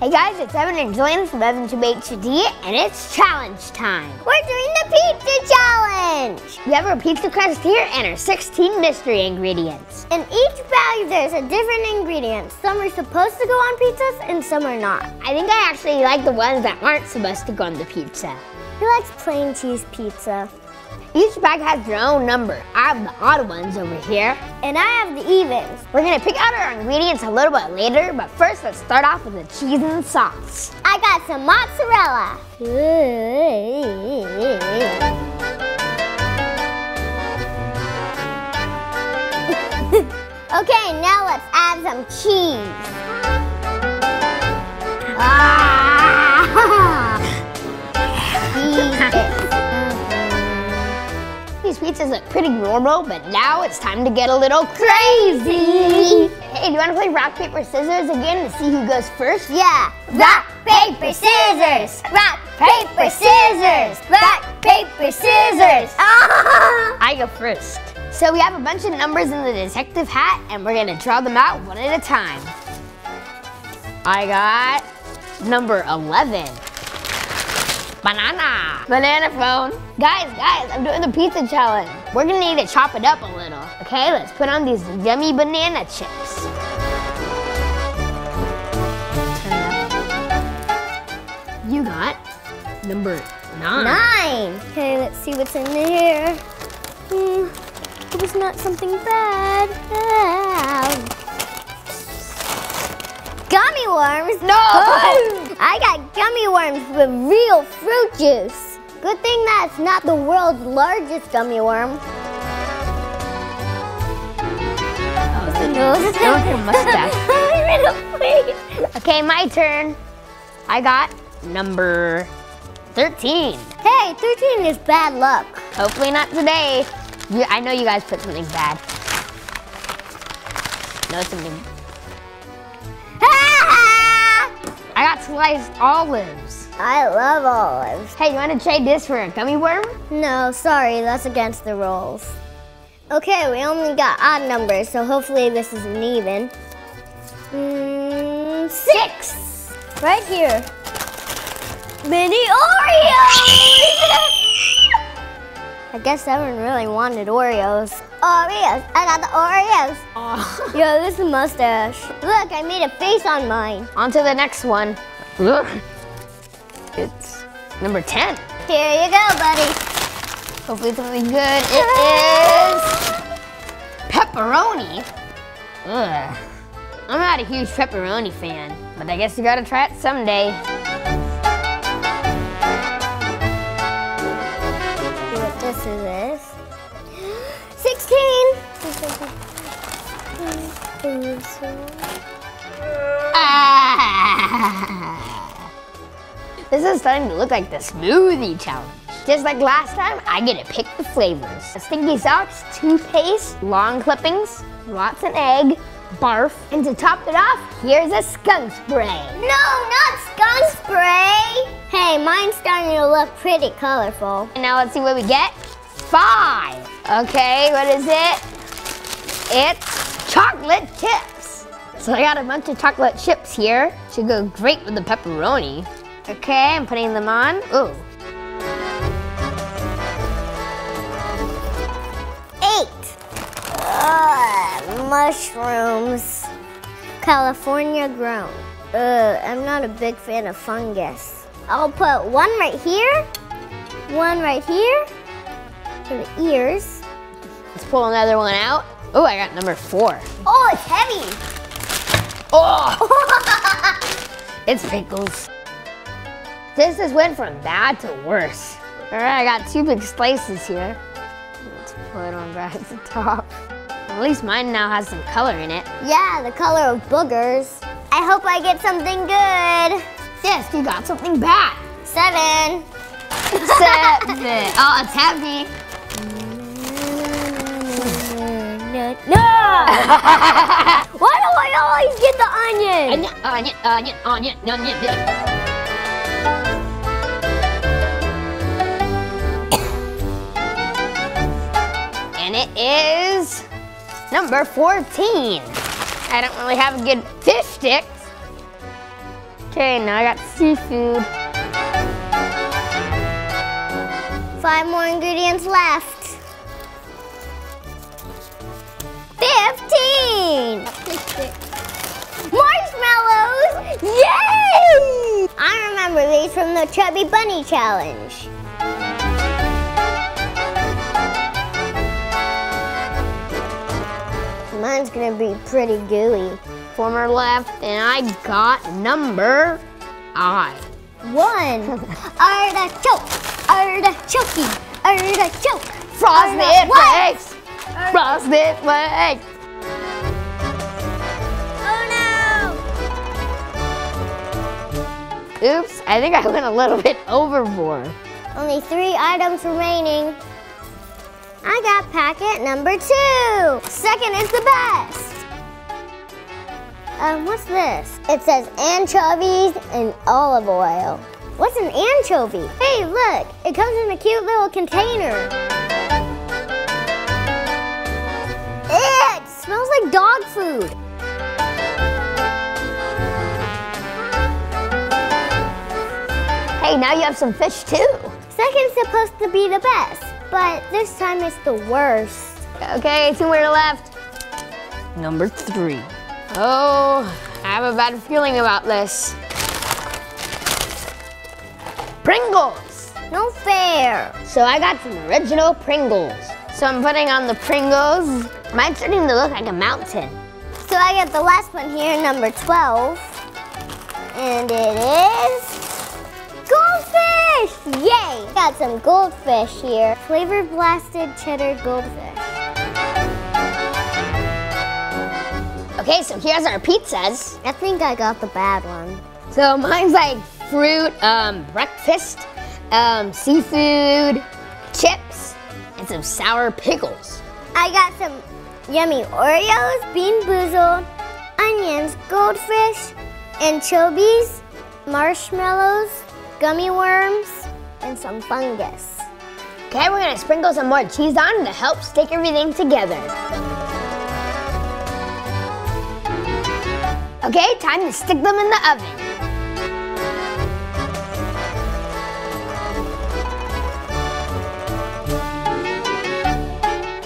Hey guys, it's Evan and Jillian from EvanTubeHD, and it's challenge time. We're doing the pizza challenge. We have our pizza crust here and our 16 mystery ingredients. In each bag, there's a different ingredient. Some are supposed to go on pizzas and some are not. I think I actually like the ones that aren't supposed to go on the pizza. He likes plain cheese pizza. Each bag has their own number. I have the odd ones over here. And I have the evens. We're gonna pick out our ingredients a little bit later, but first let's start off with the cheese and sauce. I got some mozzarella. Okay, now let's add some cheese. These pizzas look pretty normal, but now it's time to get a little crazy. Hey, do you want to play rock, paper, scissors again to see who goes first? Yeah. Rock, paper, scissors. Rock, paper, scissors. Rock, paper, scissors. I go first. So we have a bunch of numbers in the detective hat, and we're gonna draw them out one at a time. I got number 11. Banana phone. Guys, I'm doing the pizza challenge. We're gonna need to chop it up a little. Okay, let's put on these yummy banana chips. You got number 9. Okay, let's see what's in there. It was not something bad. Gummy worms? No! I got gummy worms with real fruit juice. Good thing that's not the world's largest gummy worm. Oh, the nose. Don't your mustache. Okay, my turn. I got number 13. Hey, 13 is bad luck. Hopefully not today. I know you guys put something bad. No, something. I got sliced olives. I love olives. Hey, you want to trade this for a gummy worm? No, sorry, that's against the rules. Okay, we only got odd numbers, so hopefully this is an even. 6. Right here. Mini Oreos! I guess everyone really wanted Oreos. Oreos! I got the Oreos! Oh. Yo, this is a mustache. Look, I made a face on mine. On to the next one. Look. It's number 10. Here you go, buddy. Hopefully it's something good. It is pepperoni. Ugh. I'm not a huge pepperoni fan, but I guess you gotta try it someday. This is this. 16! This is starting to look like the smoothie challenge. Just like last time, I get to pick the flavors. Stinky socks, toothpaste, long clippings, rotten egg, barf, and to top it off, here's a skunk spray. No, not skunk spray! Hey, mine's starting to look pretty colorful. And now let's see what we get. 5. Okay, what is it? It's chocolate chips. So I got a bunch of chocolate chips here. Should go great with the pepperoni. Okay, I'm putting them on. Ooh. 8. Mushrooms. California grown. I'm not a big fan of fungus. I'll put one right here, one right here for the ears. Let's pull another one out. Oh, I got number 4. Oh, it's heavy. Oh! It's Pringles. This has went from bad to worse. All right, I got 2 big slices here. Let's put on back at the top. At least mine now has some color in it. Yeah, the color of boogers. I hope I get something good. Yes, you got something bad. 7. 7. Oh, it's heavy. No! Why do I always get the onion? Onion. And it is number 14. I don't really have a good fish sticks. Okay, now I got seafood. 5 more ingredients left. 15! Marshmallows! Yay! I remember these from the Chubby Bunny Challenge. Mine's gonna be pretty gooey. 4 more left, and I got number I. 1. Artichoke, artichoke, artichoke. Frosted Flakes! Frosted Flakes! Oh no! Oops, I think I went a little bit overboard. Only 3 items remaining. I got packet number 2. Second is the best. What's this? It says anchovies and olive oil. What's an anchovy? Hey, look, it comes in a cute little container. It smells like dog food. Hey, now you have some fish too. Second's supposed to be the best, but this time it's the worst. Okay, 2 more left. Number 3. Oh, I have a bad feeling about this. Pringles. No fair. So I got some original Pringles. So I'm putting on the Pringles. Mine's starting to look like a mountain. So I got the last one here, number 12. And it is goldfish! Yay! Got some goldfish here. Flavor blasted cheddar goldfish. Okay, so here's our pizzas. I think I got the bad one. So mine's like fruit, breakfast, seafood, chips, and some sour pickles. I got some yummy Oreos, bean boozled, onions, goldfish, anchovies, marshmallows, gummy worms, and some fungus. Okay, we're gonna sprinkle some more cheese on to help stick everything together. Okay, time to stick them in the oven.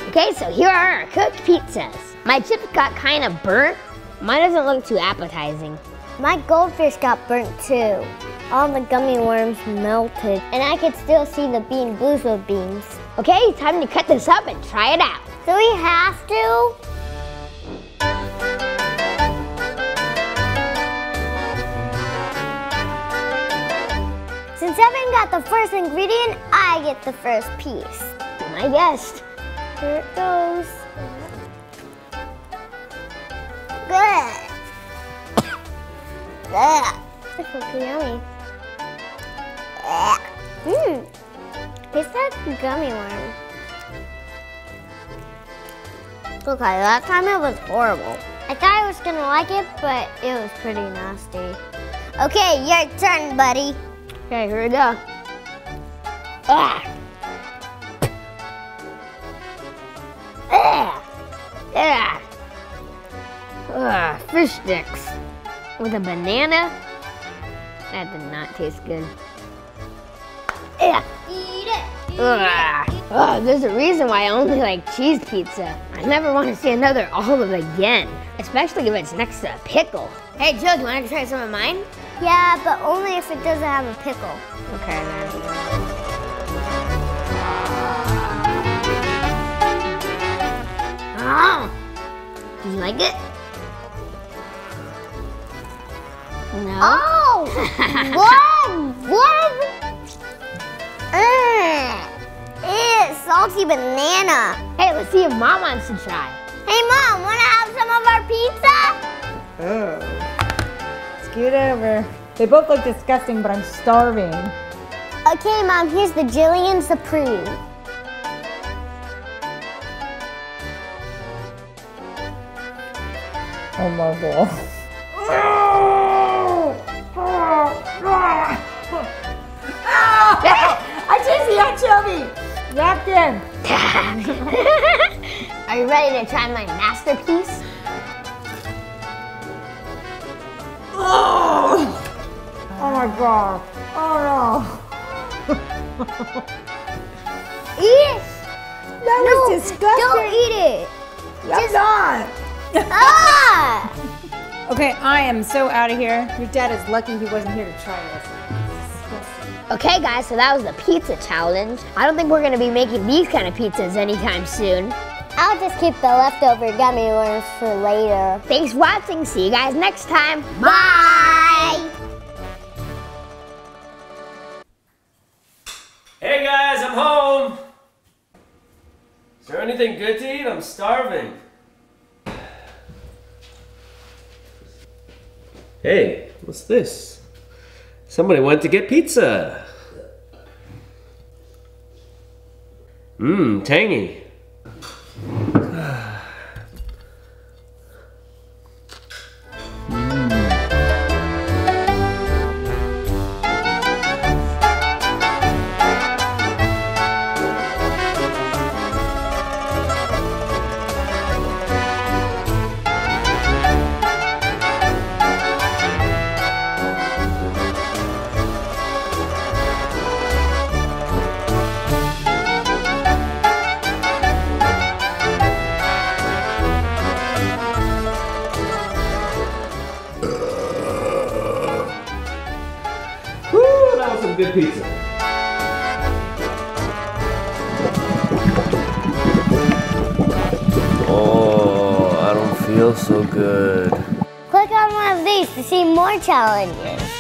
Okay, so here are our cooked pizzas. My chips got kind of burnt. Mine doesn't look too appetizing. My goldfish got burnt too. All the gummy worms melted, and I could still see the bean boozled beans. Okay, time to cut this up and try it out. Do we have to? Since Evan got the first ingredient, I get the first piece. Be my guest. Here it goes. Good. This looks yummy. Tastes like gummy worm. Okay, that time it was horrible. I thought I was gonna like it, but it was pretty nasty. Okay, your turn, buddy. Okay, here we go. Ah. Ah. Yeah. Fish sticks with a banana. That did not taste good. Yeah. Eat it. Oh, there's a reason why I only like cheese pizza. I never want to see another olive again, especially if it's next to a pickle. Hey, Jill, do you want to try some of mine? Yeah, but only if it doesn't have a pickle. Okay, then. Oh, do you like it? No. Oh! What? It's salty banana. Hey, let's see if Mom wants to try. Hey, Mom, want to have some of our pizza? Oh. Scoot over. They both look disgusting, but I'm starving. Okay, Mom, here's the Jillian Supreme. Oh my god. I taste the anchovy! Wrapped in. Are you ready to try my masterpiece? Oh! my god. Oh no. Eat it. That was disgusting. Don't eat it. I'm not. Ah! Okay, I am so out of here. Your dad is lucky he wasn't here to try this. Okay guys, so that was the pizza challenge. I don't think we're gonna be making these kind of pizzas anytime soon. I'll just keep the leftover gummy worms for later. Thanks for watching. See you guys next time. Bye! Hey guys, I'm home! Is there anything good to eat? I'm starving. Hey, what's this? Somebody went to get pizza. Mmm, tangy. Some good pizza. Oh, I don't feel so good. Click on one of these to see more challenges.